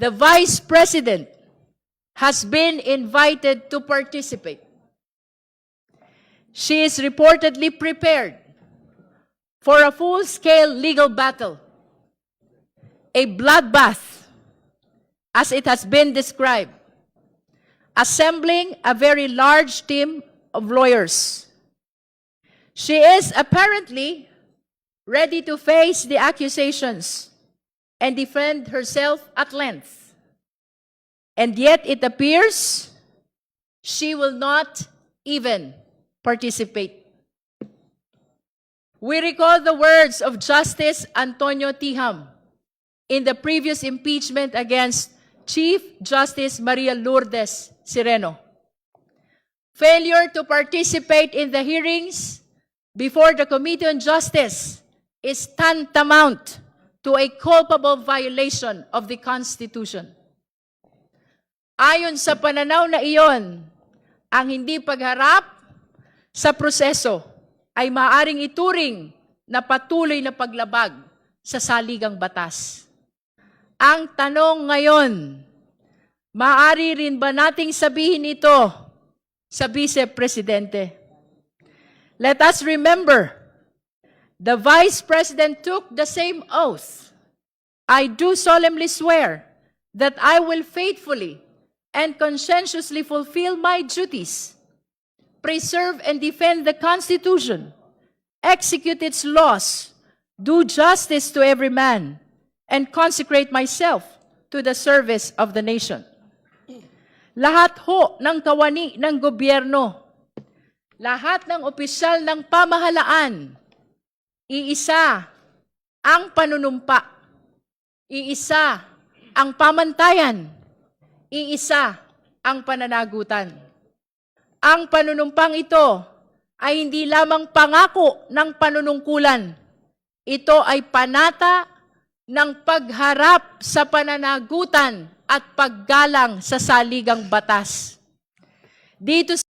the Vice President has been invited to participate. She is reportedly prepared for a full-scale legal battle, a bloodbath, as it has been described, assembling a very large team of lawyers. She is apparently ready to face the accusations and defend herself at length. And yet it appears she will not even participate. We recall the words of Justice Antonio Tiham in the previous impeachment against Chief Justice Maria Lourdes Sireno. Failure to participate in the hearings before the Committee on Justice is tantamount to a culpable violation of the Constitution. Ayon sa pananaw na iyon, ang hindi pagharap sa proseso ay maaaring ituring na patuloy na paglabag sa saligang batas. Ang tanong ngayon, maaari rin ba nating sabihin ito sa Vice Presidente? Let us remember, the Vice President took the same oath. I do solemnly swear that I will faithfully and conscientiously fulfill my duties, preserve and defend the Constitution, execute its laws, do justice to every man, and consecrate myself to the service of the nation. Lahat ho ng kawani ng gobyerno, lahat ng opisyal ng pamahalaan, iisa ang panunumpa, iisa ang pamantayan, iisa ang pananagutan. Ang panunumpang ito ay hindi lamang pangako ng panunungkulan. Ito ay panata ng pagharap sa pananagutan at paggalang sa saligang batas. Dito